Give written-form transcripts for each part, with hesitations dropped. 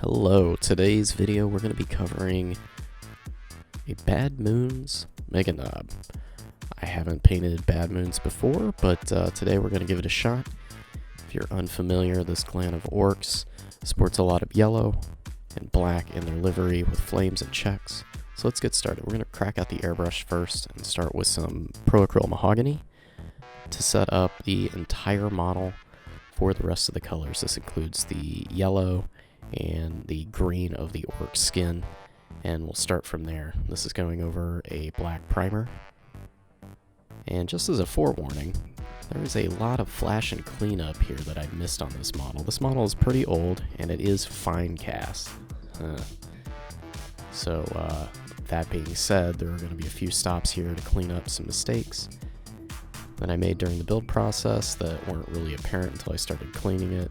Hello, today's video we're going to be covering a Bad Moons Meganob. I haven't painted Bad Moons before, but today we're going to give it a shot. If you're unfamiliar, this clan of orcs sports a lot of yellow and black in their livery with flames and checks. So let's get started. We're going to crack out the airbrush first and start with some Acryl Mahogany to set up the entire model for the rest of the colors. This includes the yellow and the green of the orc skin, and we'll start from there. This is going over a black primer. And just as a forewarning, there is a lot of flash and cleanup here that I missed on this model. This model is pretty old, and it is Finecast. So that being said, there are going to be a few stops here to clean up some mistakes that I made during the build process that weren't really apparent until I started cleaning it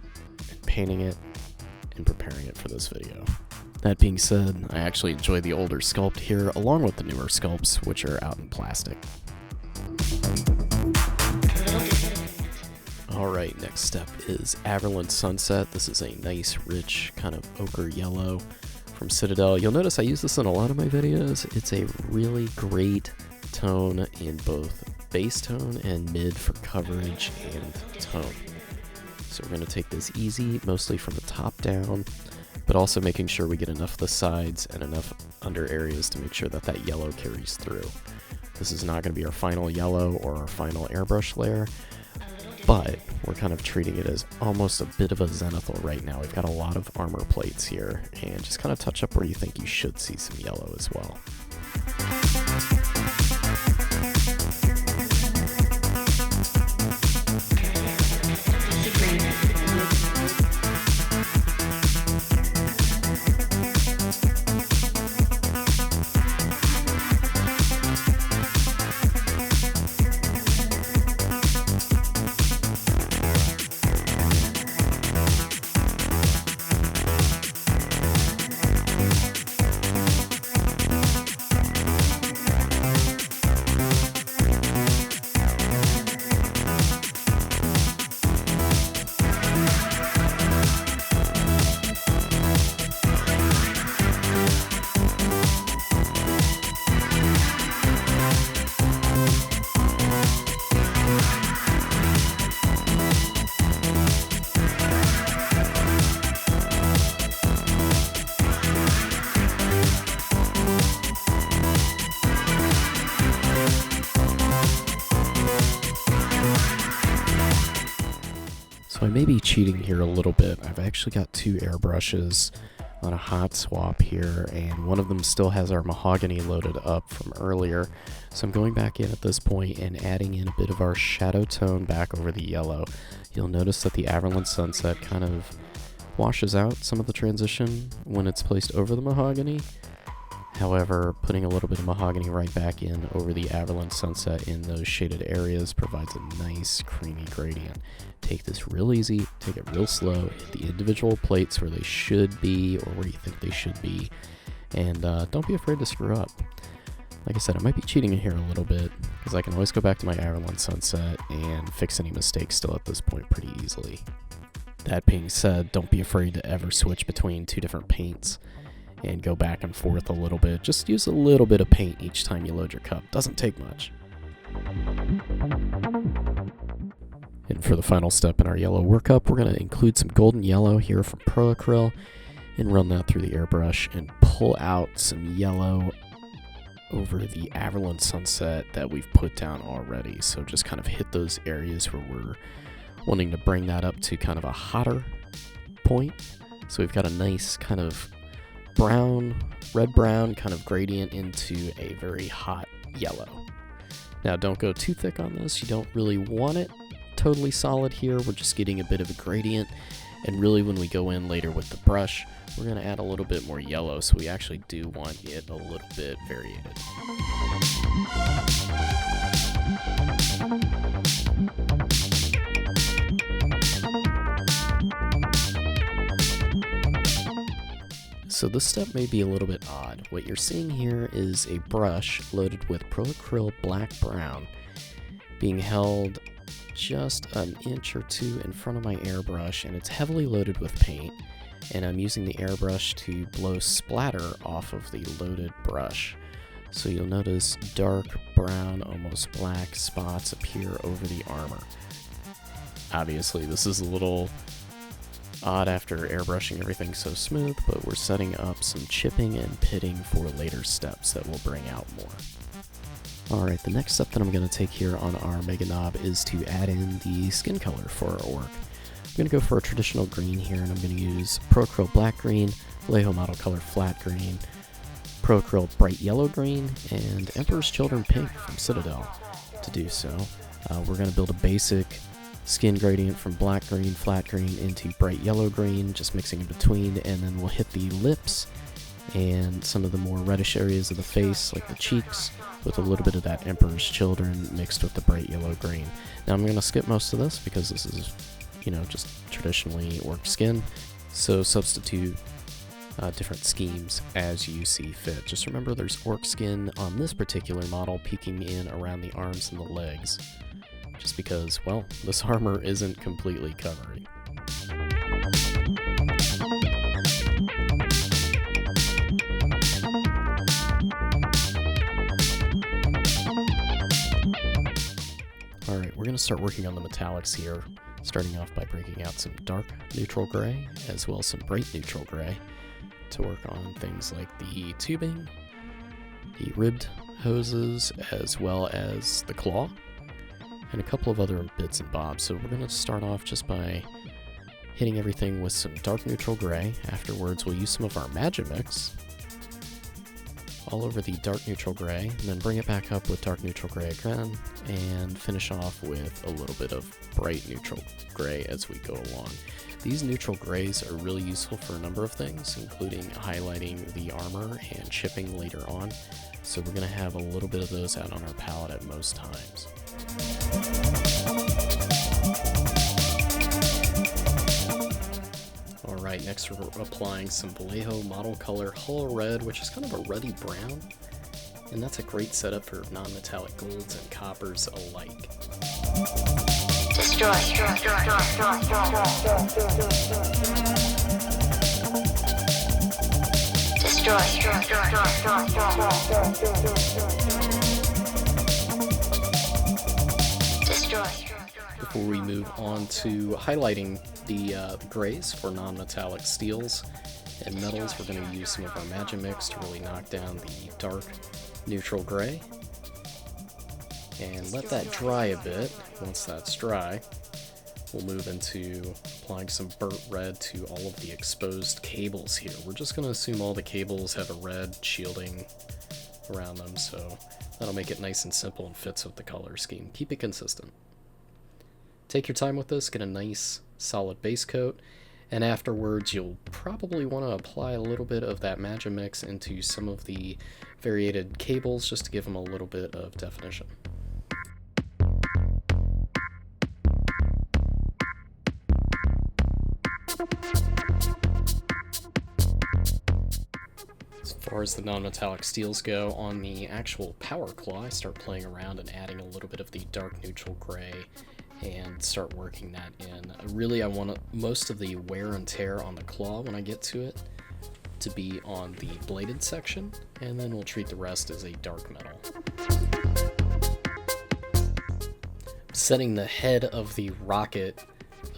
and painting it and preparing it for this video. That being said, I actually enjoy the older sculpt here along with the newer sculpts, which are out in plastic. Alright, next step is Averland Sunset. This is a nice, rich, kind of ochre yellow from Citadel. You'll notice I use this in a lot of my videos. It's a really great tone in both base tone and mid for coverage and tone. So we're going to take this easy, mostly from the top down, but also making sure we get enough of the sides and enough under areas to make sure that that yellow carries through. This is not going to be our final yellow or our final airbrush layer, but we're kind of treating it as almost a bit of a zenithal right now. We've got a lot of armor plates here, and just kind of touch up where you think you should see some yellow as well. So I may be cheating here a little bit. I've actually got two airbrushes on a hot swap here, and one of them still has our mahogany loaded up from earlier. So I'm going back in at this point and adding in a bit of our shadow tone back over the yellow. You'll notice that the Averland Sunset kind of washes out some of the transition when it's placed over the mahogany. However, putting a little bit of mahogany right back in over the Averland Sunset in those shaded areas provides a nice creamy gradient. Take this real easy, take it real slow, hit the individual plates where they should be or where you think they should be, and don't be afraid to screw up. Like I said, I might be cheating here a little bit because I can always go back to my Averland Sunset and fix any mistakes still at this point pretty easily. That being said, don't be afraid to ever switch between two different paints and go back and forth a little bit. Just use a little bit of paint each time you load your cup. Doesn't take much. And for the final step in our yellow workup, we're going to include some golden yellow here from Acryl and run that through the airbrush and pull out some yellow over the Averland Sunset that we've put down already. So just kind of hit those areas where we're wanting to bring that up to kind of a hotter point. So we've got a nice kind of brown, red-brown kind of gradient into a very hot yellow. Now don't go too thick on this. You don't really want it totally solid here. We're just getting a bit of a gradient, and really when we go in later with the brush, we're going to add a little bit more yellow, so we actually do want it a little bit variated. So this step may be a little bit odd. What you're seeing here is a brush loaded with Acryl Black Brown being held just an inch or two in front of my airbrush, and it's heavily loaded with paint. and I'm using the airbrush to blow splatter off of the loaded brush. So you'll notice dark brown, almost black spots appear over the armor. Obviously this is a little odd after airbrushing everything so smooth, but we're setting up some chipping and pitting for later steps that will bring out more. Alright, the next step that I'm going to take here on our Meganob is to add in the skin color for our orc. I'm going to go for a traditional green here, and I'm going to use Acryl Black Green, Vallejo Model Color Flat Green, Acryl Bright Yellow Green, and Emperor's Children Pink from Citadel to do so. We're going to build a basic skin gradient from black green, flat green into bright yellow green, just mixing in between, and then we'll hit the lips and some of the more reddish areas of the face, like the cheeks, with a little bit of that Emperor's Children mixed with the bright yellow green. Now I'm going to skip most of this because this is, just traditionally orc skin, so substitute different schemes as you see fit. Just remember there's orc skin on this particular model peeking in around the arms and the legs, just because, well, this armor isn't completely covering. Alright, we're going to start working on the metallics here, starting off by breaking out some dark neutral gray, as well as some bright neutral gray, to work on things like the tubing, the ribbed hoses, as well as the claw, and a couple of other bits and bobs. So we're going to start off just by hitting everything with some dark neutral gray. Afterwards we'll use some of our Magimix all over the dark neutral gray, and then bring it back up with dark neutral gray again, and finish off with a little bit of bright neutral gray as we go along. These neutral grays are really useful for a number of things, including highlighting the armor and chipping later on, so we're going to have a little bit of those out on our palette at most times. Alright, next we're applying some Vallejo Model Color Hull Red, which is kind of a ruddy brown, and that's a great setup for non-metallic golds and coppers alike. Destroy. Before we move on to highlighting the grays for non-metallic steels and metals, we're going to use some of our Magimix to really knock down the dark neutral gray. And let that dry a bit. Once that's dry, we'll move into applying some burnt red to all of the exposed cables here. We're just going to assume all the cables have a red shielding around them, so that'll make it nice and simple and fits with the color scheme. Keep it consistent. Take your time with this, get a nice solid base coat, and afterwards you'll probably want to apply a little bit of that Magimix into some of the variated cables just to give them a little bit of definition. As far as the non-metallic steels go, on the actual power claw, I start playing around and adding a little bit of the dark neutral gray and start working that in. Really, I want most of the wear and tear on the claw when I get to it to be on the bladed section, and then we'll treat the rest as a dark metal. Setting the head of the rocket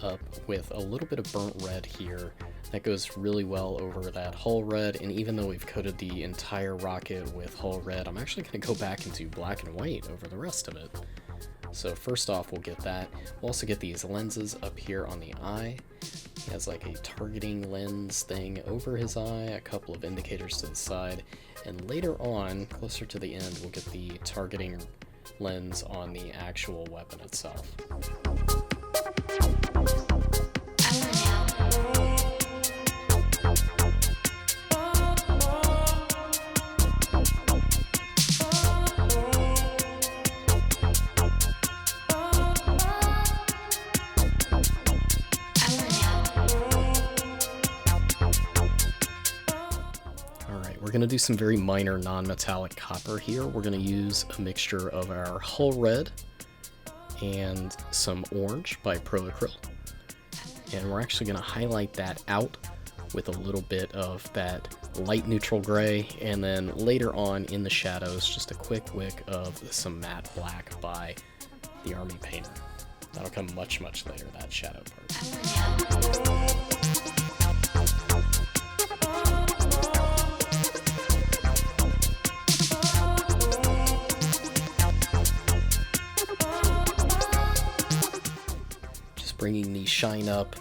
up with a little bit of burnt red here. That goes really well over that hull red, and even though we've coated the entire rocket with hull red, I'm actually going to go back into black and white over the rest of it. So first off, we'll get that. We'll also get these lenses up here on the eye. He has like a targeting lens thing over his eye, a couple of indicators to the side, and later on, closer to the end, we'll get the targeting lens on the actual weapon itself. We're going to do some very minor non-metallic copper here. We're going to use a mixture of our hull red and some orange by Acryl. And we're actually going to highlight that out with a little bit of that light neutral gray, and then later on in the shadows, just a quick wick of some matte black by the Army Painter. That'll come much, much later, that shadow part. Bringing the shine up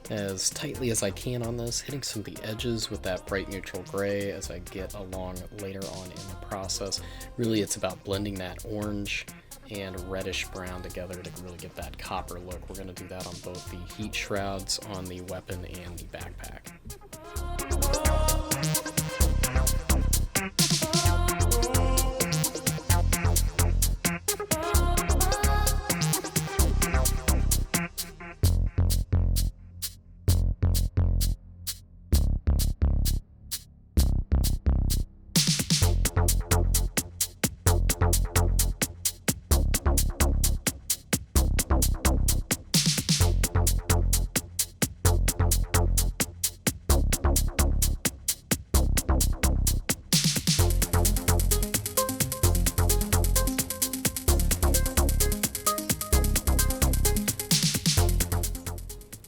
as tightly as I can on this, hitting some of the edges with that bright neutral gray as I get along later on in the process. Really, it's about blending that orange and reddish brown together to really get that copper look. We're going to do that on both the heat shrouds on the weapon and the backpack.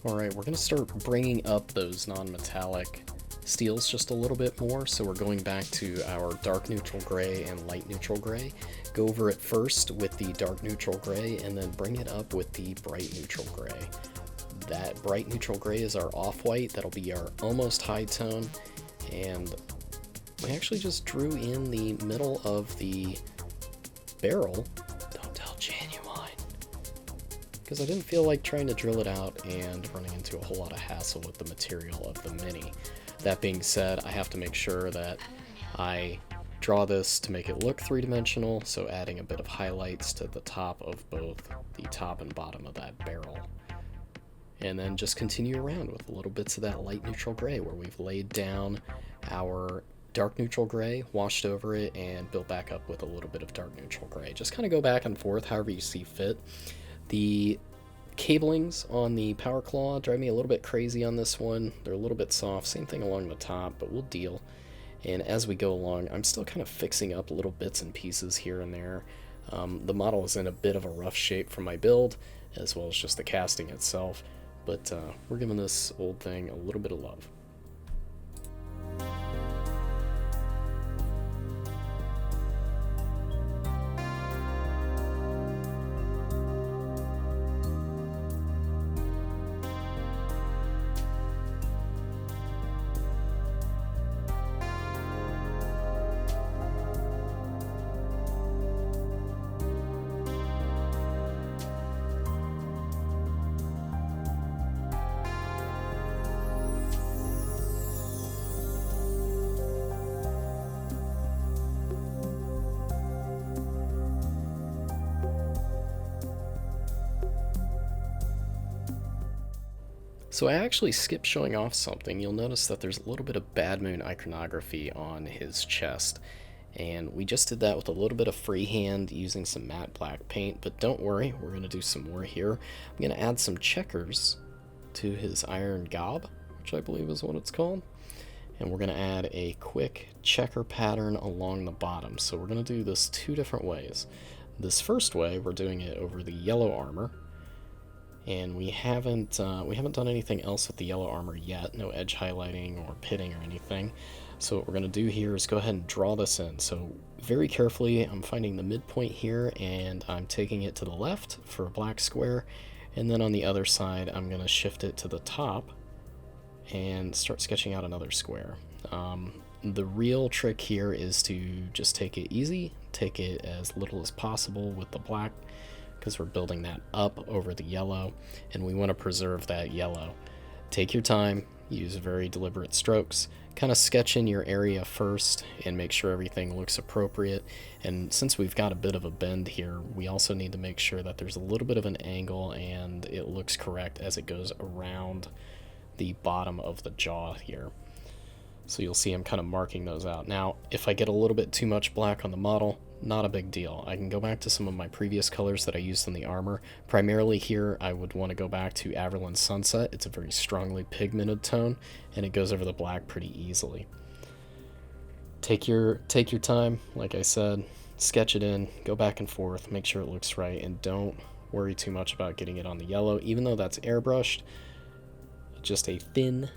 Alright, we're going to start bringing up those non-metallic steels just a little bit more, so we're going back to our dark neutral gray and light neutral gray. Go over it first with the dark neutral gray, and then bring it up with the bright neutral gray. That bright neutral gray is our off-white, that'll be our almost high tone, and we actually just drew in the middle of the barrel. Don't tell Genuine. Because I didn't feel like trying to drill it out and running into a whole lot of hassle with the material of the Mini. That being said, I have to make sure that I draw this to make it look three-dimensional, so adding a bit of highlights to the top of both the top and bottom of that barrel. And then just continue around with little bits of that light neutral gray where we've laid down our dark neutral gray, washed over it, and built back up with a little bit of dark neutral gray. Just kind of go back and forth however you see fit. The cablings on the Power Claw drive me a little bit crazy on this one. They're a little bit soft, same thing along the top, but we'll deal. And as we go along, I'm still kind of fixing up little bits and pieces here and there. The model is in a bit of a rough shape from my build, as well as just the casting itself, but we're giving this old thing a little bit of love. So I actually skipped showing off something. You'll notice that there's a little bit of Bad Moon iconography on his chest. And we just did that with a little bit of freehand using some matte black paint, but don't worry, we're going to do some more here. I'm going to add some checkers to his iron gob, which I believe is what it's called. And we're going to add a quick checker pattern along the bottom. So we're going to do this two different ways. This first way, we're doing it over the yellow armor. And we haven't done anything else with the yellow armor yet, no edge highlighting or pitting or anything. So what we're going to do here is go ahead and draw this in. So very carefully, I'm finding the midpoint here, and I'm taking it to the left for a black square, and then on the other side, I'm going to shift it to the top and start sketching out another square. The real trick here is to just take it easy, take it as little as possible with the black, because we're building that up over the yellow, and we want to preserve that yellow. Take your time, use very deliberate strokes, kind of sketch in your area first and make sure everything looks appropriate. And since we've got a bit of a bend here, we also need to make sure that there's a little bit of an angle and it looks correct as it goes around the bottom of the jaw here. So you'll see I'm kind of marking those out. Now, if I get a little bit too much black on the model, not a big deal. I can go back to some of my previous colors that I used in the armor. Primarily here, I would want to go back to Averland Sunset. It's a very strongly pigmented tone, and it goes over the black pretty easily. Take your time, like I said, sketch it in, go back and forth, make sure it looks right, and don't worry too much about getting it on the yellow. Even though that's airbrushed, just a thin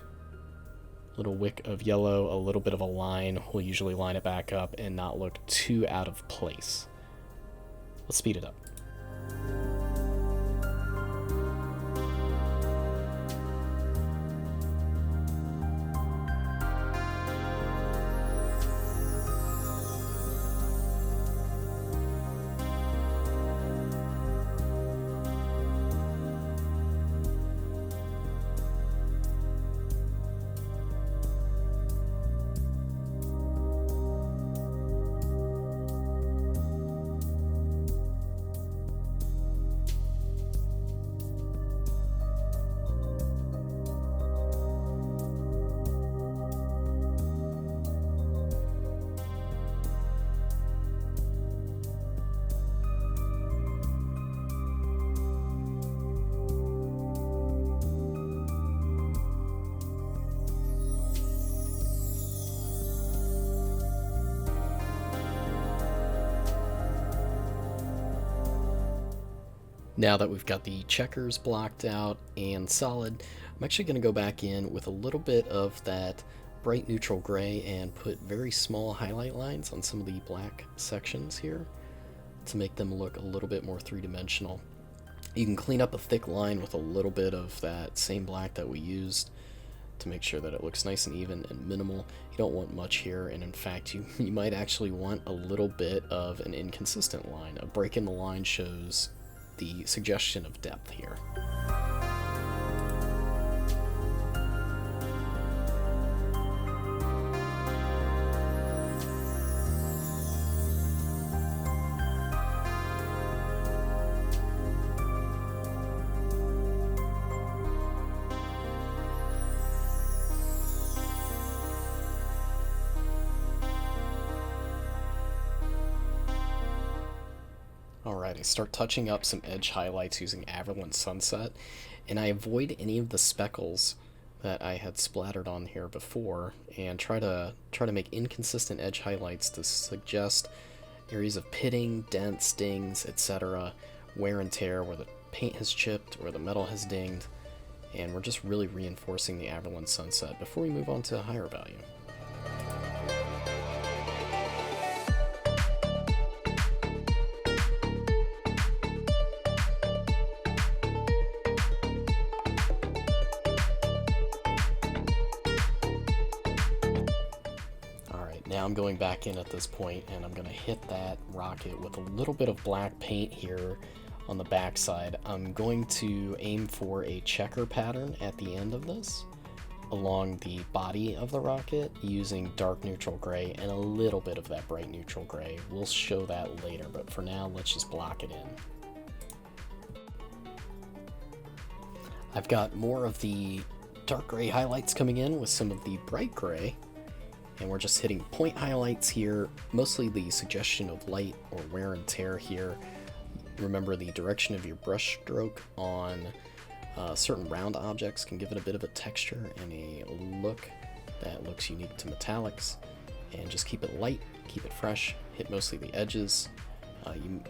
little wick of yellow, a little bit of a line will usually line it back up and not look too out of place. Let's speed it up. Now that we've got the checkers blocked out and solid, I'm actually going to go back in with a little bit of that bright neutral gray and put very small highlight lines on some of the black sections here to make them look a little bit more three-dimensional. You can clean up a thick line with a little bit of that same black that we used to make sure that it looks nice and even and minimal. You don't want much here, and in fact you might actually want a little bit of an inconsistent line. A break in the line shows the suggestion of depth here. Alright, I start touching up some edge highlights using Averland Sunset, and I avoid any of the speckles that I had splattered on here before, and try to make inconsistent edge highlights to suggest areas of pitting, dents, dings, etc., wear and tear, where the paint has chipped, where the metal has dinged, and we're just really reinforcing the Averland Sunset before we move on to higher value. Now I'm going back in at this point, and I'm going to hit that rocket with a little bit of black paint here on the back side. I'm going to aim for a checker pattern at the end of this along the body of the rocket using dark neutral gray and a little bit of that bright neutral gray. We'll show that later, but for now let's just block it in. I've got more of the dark gray highlights coming in with some of the bright gray. And we're just hitting point highlights here, mostly the suggestion of light or wear and tear here. Remember, the direction of your brush stroke on certain round objects can give it a bit of a texture and a look that looks unique to metallics. And just keep it light, keep it fresh, hit mostly the edges.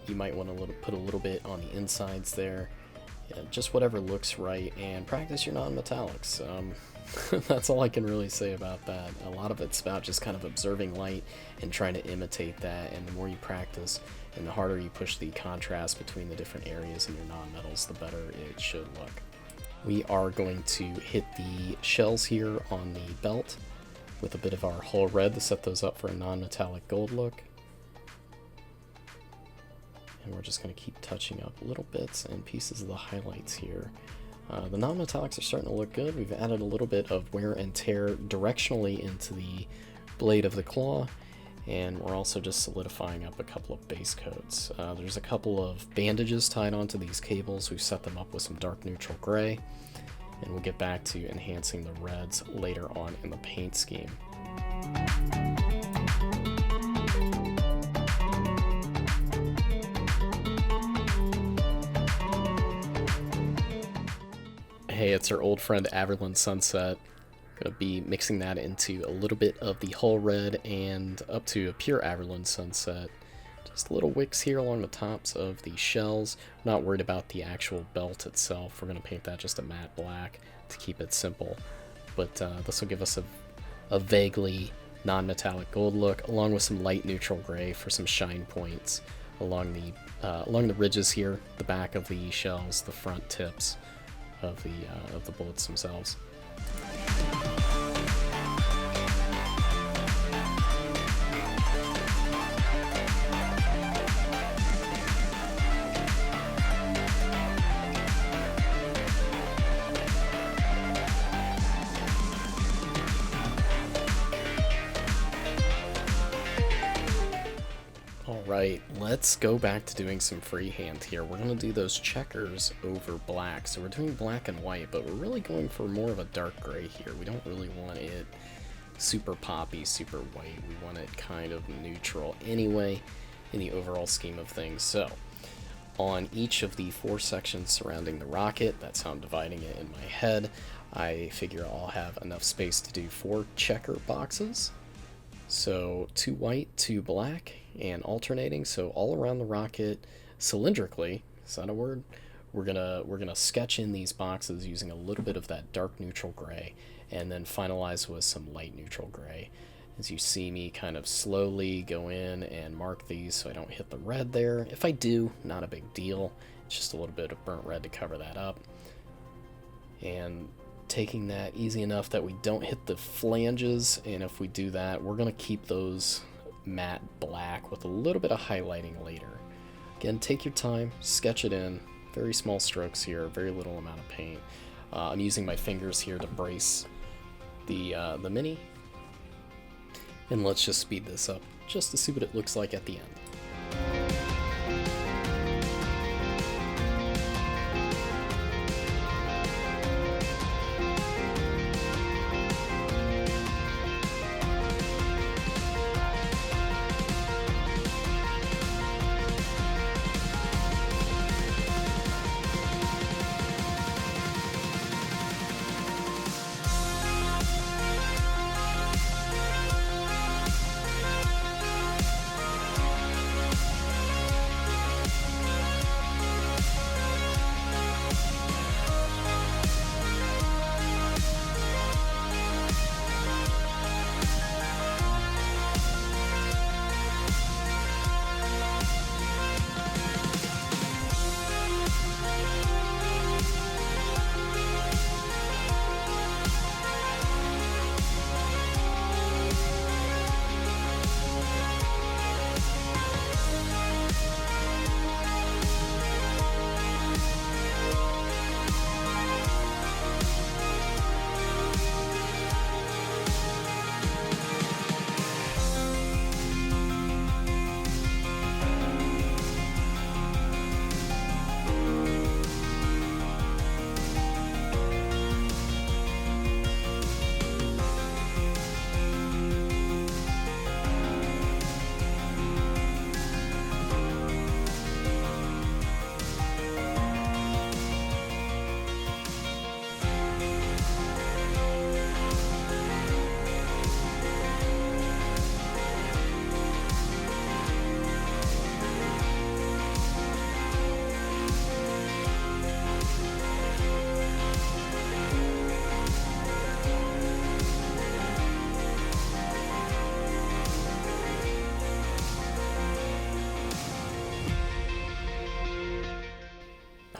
You might want to put a little bit on the insides there. Yeah, just whatever looks right, and practice your non-metallics. That's all I can really say about that. A lot of it's about just kind of observing light and trying to imitate that, and the more you practice and the harder you push the contrast between the different areas in your non-metals, the better it should look. We are going to hit the shells here on the belt with a bit of our hull red to set those up for a non-metallic gold look. And we're just going to keep touching up little bits and pieces of the highlights here. The non-metallics are starting to look good. We've added a little bit of wear and tear directionally into the blade of the claw, and we're also just solidifying up a couple of base coats. There's a couple of bandages tied onto these cables. We've set them up with some dark neutral gray, and we'll get back to enhancing the reds later on in the paint scheme. Hey, it's our old friend Averland Sunset. Gonna be mixing that into a little bit of the Hull Red and up to a pure Averland Sunset. Just little wicks here along the tops of the shells. I'm not worried about the actual belt itself. We're gonna paint that just a matte black to keep it simple. But this will give us a vaguely non-metallic gold look, along with some light neutral gray for some shine points along the ridges here, the back of the shells, the front tips of the bullets themselves. Alright, let's go back to doing some freehand here. We're going to do those checkers over black. So we're doing black and white, but we're really going for more of a dark gray here. We don't really want it super poppy, super white. We want it kind of neutral anyway in the overall scheme of things. So on each of the 4 sections surrounding the rocket, that's how I'm dividing it in my head, I figure I'll have enough space to do 4 checker boxes. So 2 white, 2 black, and alternating. So all around the rocket, cylindrically, is that a word? We're gonna sketch in these boxes using a little bit of that dark neutral gray, and then finalize with some light neutral gray. As you see me kind of slowly go in and mark these so I don't hit the red there. If I do, not a big deal. It's just a little bit of burnt red to cover that up. And taking that easy enough that we don't hit the flanges, and if we do that, we're going to keep those matte black with a little bit of highlighting later. Again, take your time, sketch it in, very small strokes here, very little amount of paint. I'm using my fingers here to brace the mini, and let's just speed this up just to see what it looks like at the end.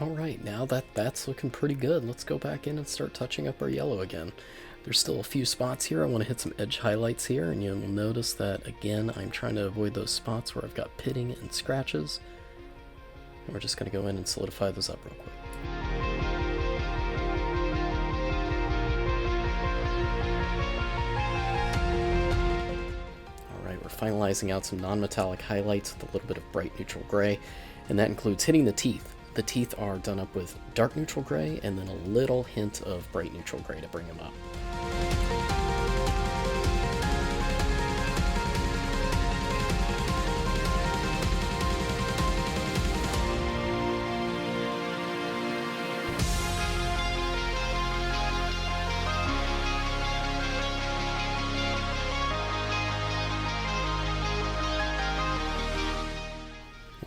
Alright, now that's looking pretty good. Let's go back in and start touching up our yellow again. There's still a few spots here. I want to hit some edge highlights here, and you'll notice that, again, I'm trying to avoid those spots where I've got pitting and scratches. And we're just going to go in and solidify those up real quick. Alright, we're finalizing out some non-metallic highlights with a little bit of bright neutral gray, and that includes hitting the teeth. The teeth are done up with dark neutral gray and then a little hint of bright neutral gray to bring them up.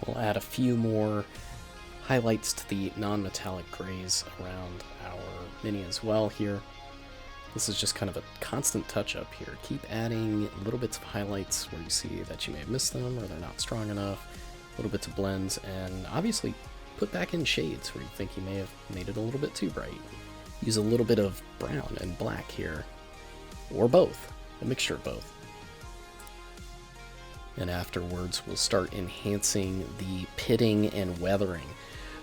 We'll add a few more highlights to the non-metallic grays around our mini as well here. This is just kind of a constant touch-up here. Keep adding little bits of highlights where you see that you may have missed them or they're not strong enough, little bits of blends, and obviously put back in shades where you think you may have made it a little bit too bright. Use a little bit of brown and black here, or both, a mixture of both. And afterwards we'll start enhancing the pitting and weathering.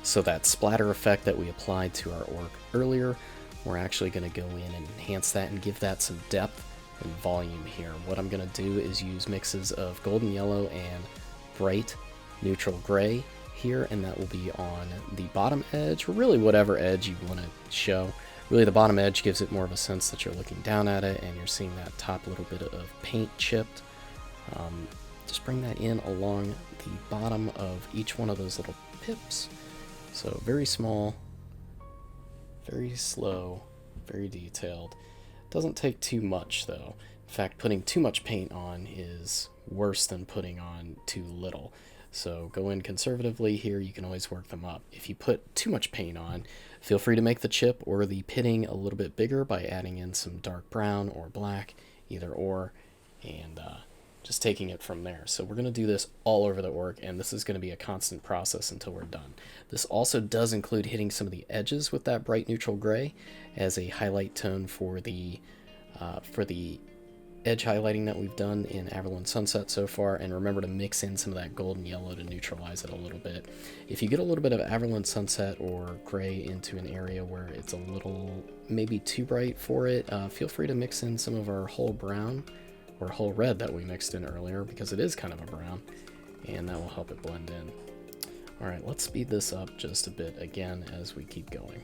So that splatter effect that we applied to our orc earlier, we're actually going to go in and enhance that and give that some depth and volume here. What I'm going to do is use mixes of golden yellow and bright neutral gray here, and that will be on the bottom edge, or really whatever edge you want to show. Really the bottom edge gives it more of a sense that you're looking down at it and you're seeing that top little bit of paint chipped. Just bring that in along the bottom of each one of those little pips. So very small, very slow, very detailed. Doesn't take too much though. In fact, putting too much paint on is worse than putting on too little. So go in conservatively here, you can always work them up. If you put too much paint on, feel free to make the chip or the pitting a little bit bigger by adding in some dark brown or black, either or, and just taking it from there. So we're going to do this all over the orc, and this is going to be a constant process until we're done. This also does include hitting some of the edges with that bright neutral gray as a highlight tone for the edge highlighting that we've done in Averland Sunset so far, and remember to mix in some of that golden yellow to neutralize it a little bit. If you get a little bit of Averland Sunset or gray into an area where it's a little maybe too bright for it, feel free to mix in some of our whole brown or whole red that we mixed in earlier, because it is kind of a brown, and that will help it blend in. Alright, let's speed this up just a bit again as we keep going.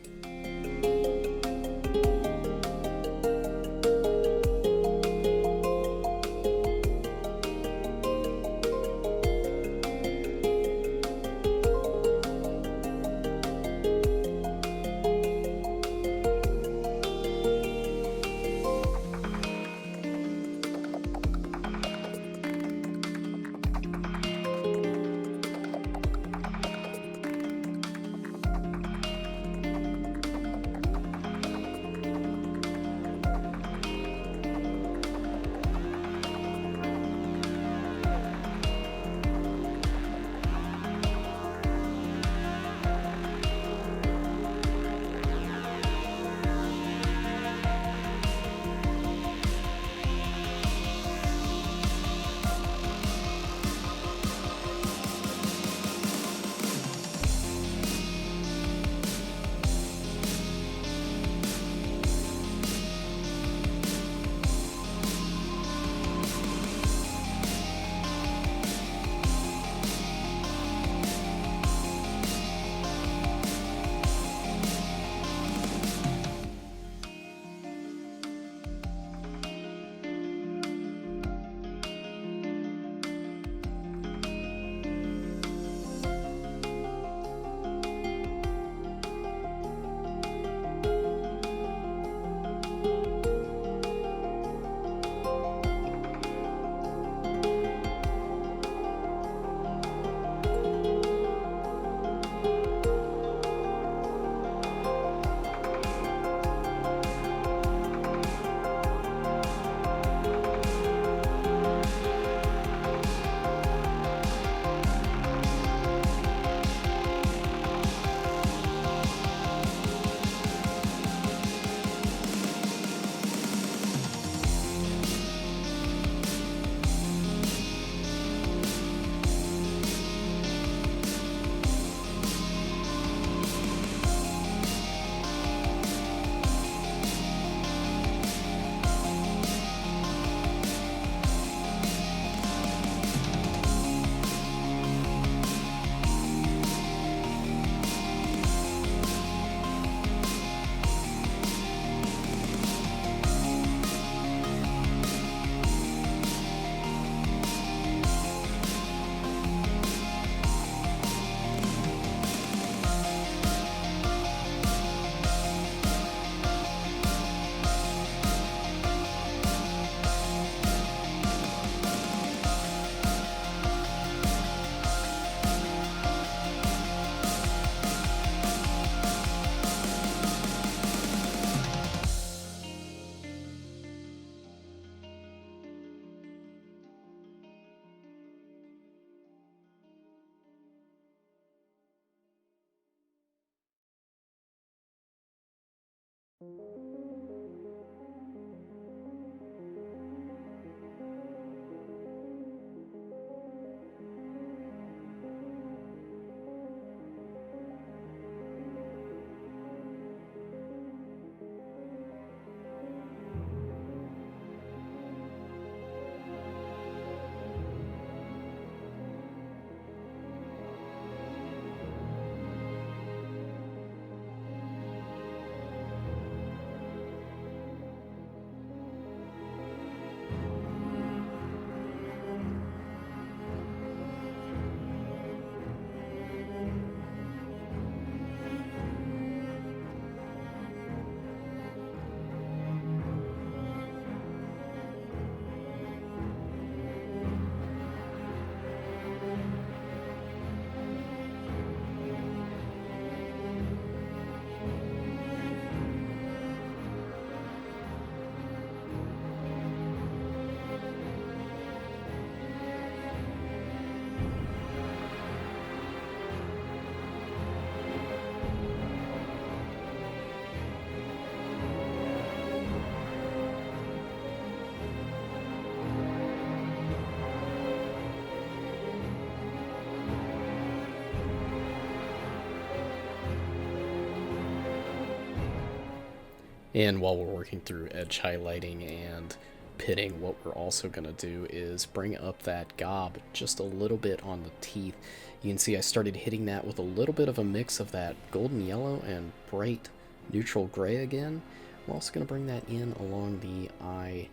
And while we're working through edge highlighting and pitting, what we're also going to do is bring up that gob just a little bit on the teeth. You can see I started hitting that with a little bit of a mix of that golden yellow and bright neutral gray again. We're also going to bring that in along the eye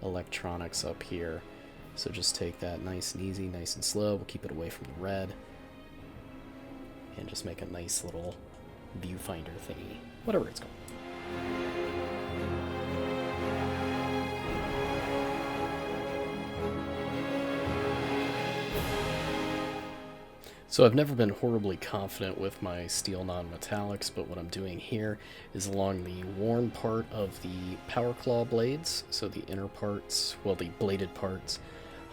electronics up here. So just take that nice and easy, nice and slow. We'll keep it away from the red. And just make a nice little viewfinder thingy, whatever it's called. So I've never been horribly confident with my steel non-metallics, but what I'm doing here is along the worn part of the power claw blades, so the inner parts, well, the bladed parts,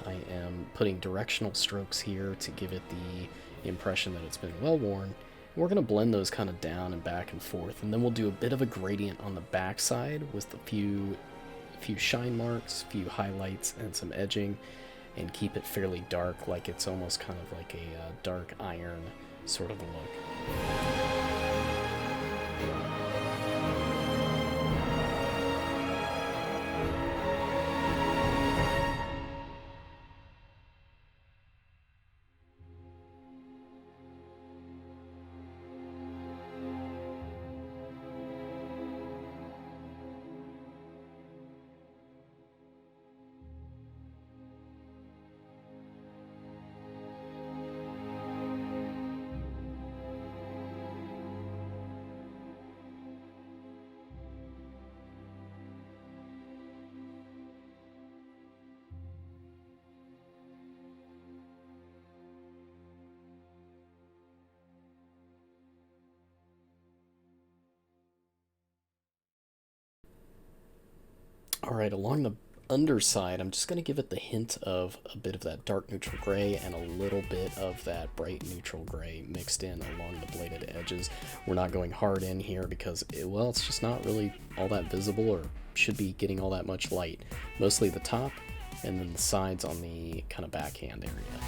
I am putting directional strokes here to give it the impression that it's been well worn. And we're going to blend those kind of down and back and forth, and then we'll do a bit of a gradient on the back side with a few shine marks, a few highlights, and some edging, and keep it fairly dark, like it's almost kind of like a dark iron sort of a look. Alright, along the underside, I'm just going to give it the hint of a bit of that dark neutral gray and a little bit of that bright neutral gray mixed in along the bladed edges. We're not going hard in here because, it's just not really all that visible or should be getting all that much light. Mostly the top and then the sides on the kind of backhand area.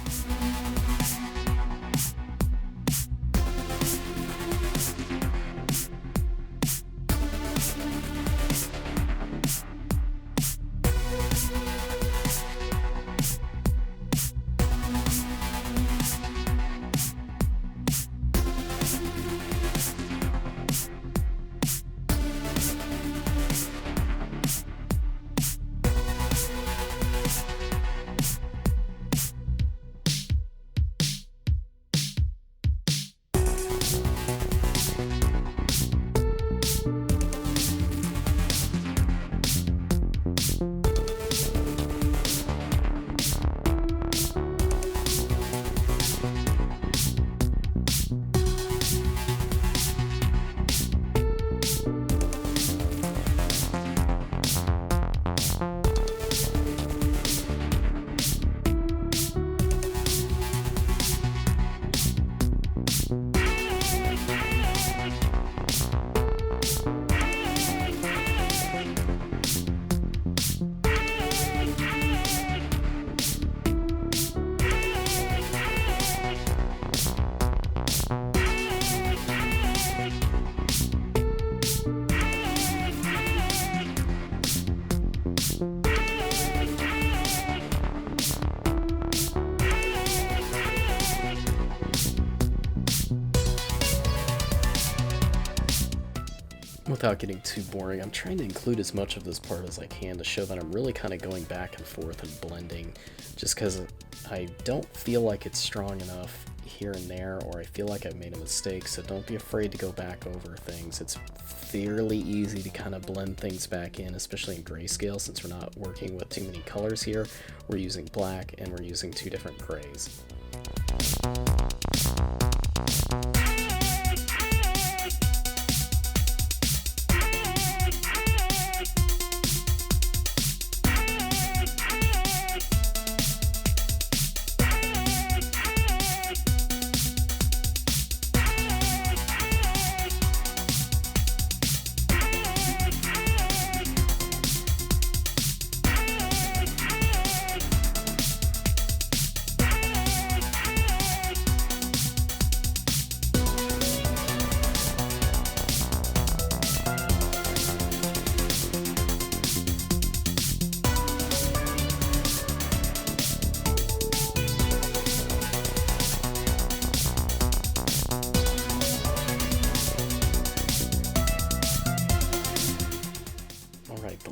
without getting too boring, I'm trying to include as much of this part as I can to show that I'm really kind of going back and forth and blending, just because I don't feel like it's strong enough here and there, or I feel like I've made a mistake, so don't be afraid to go back over things. It's fairly easy to kind of blend things back in, especially in grayscale, since we're not working with too many colors here. We're using black and we're using two different grays.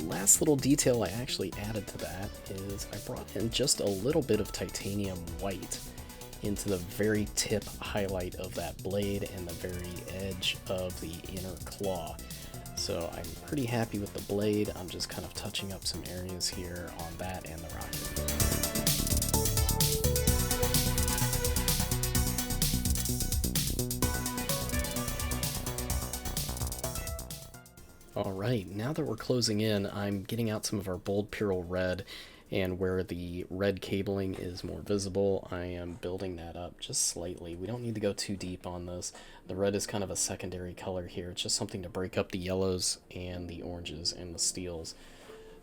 Last little detail I actually added to that is I brought in just a little bit of titanium white into the very tip highlight of that blade and the very edge of the inner claw. So I'm pretty happy with the blade. I'm just kind of touching up some areas here on that and the rocket. Alright, now that we're closing in, I'm getting out some of our bold Pyrrole red, and where the red cabling is more visible, I am building that up just slightly. We don't need to go too deep on this. The red is kind of a secondary color here. It's just something to break up the yellows and the oranges and the steels.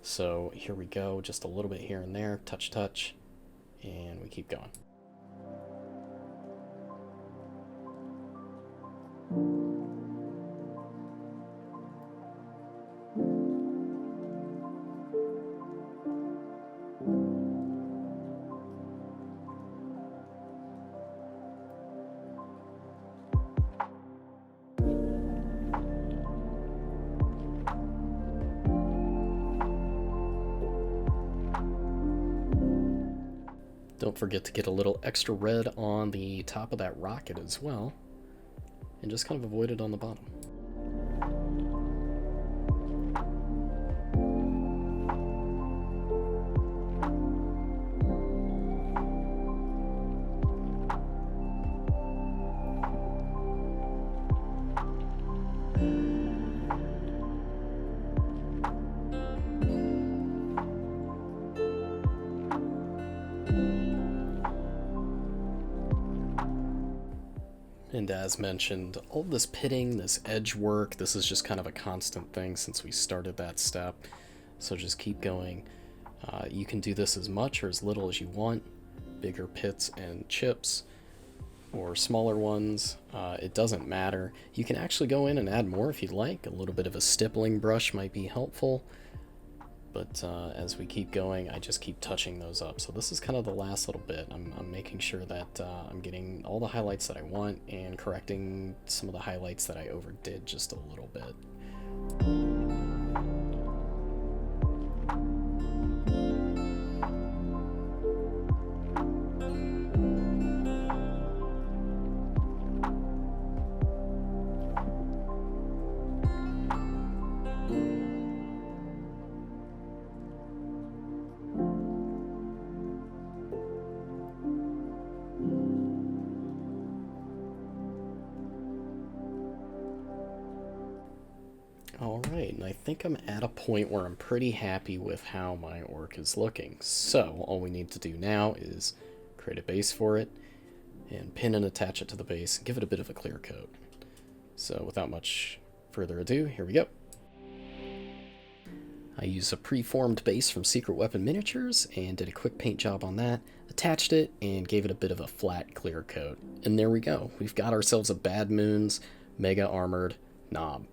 So here we go, just a little bit here and there, touch, touch, and we keep going. Don't forget to get a little extra red on the top of that rocket as well, and just kind of avoid it on the bottom. And as mentioned, all of this pitting, this edge work, this is just kind of a constant thing since we started that step. So just keep going. You can do this as much or as little as you want. Bigger pits and chips or smaller ones, it doesn't matter. You can actually go in and add more if you'd like. A little bit of a stippling brush might be helpful. But as we keep going, I just keep touching those up. So this is kind of the last little bit. I'm making sure that I'm getting all the highlights that I want and correcting some of the highlights that I overdid just a little bit. Alright, and I think I'm at a point where I'm pretty happy with how my orc is looking. So, all we need to do now is create a base for it, and pin and attach it to the base, and give it a bit of a clear coat. So, without much further ado, here we go. I used a preformed base from Secret Weapon Miniatures, and did a quick paint job on that, attached it, and gave it a bit of a flat clear coat. And there we go. We've got ourselves a Bad Moons Mega Armored Knob.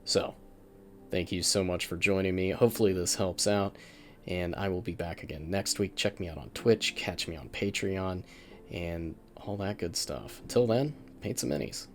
So, thank you so much for joining me. Hopefully this helps out, and I will be back again next week. Check me out on Twitch, catch me on Patreon, and all that good stuff. Until then, paint some minis.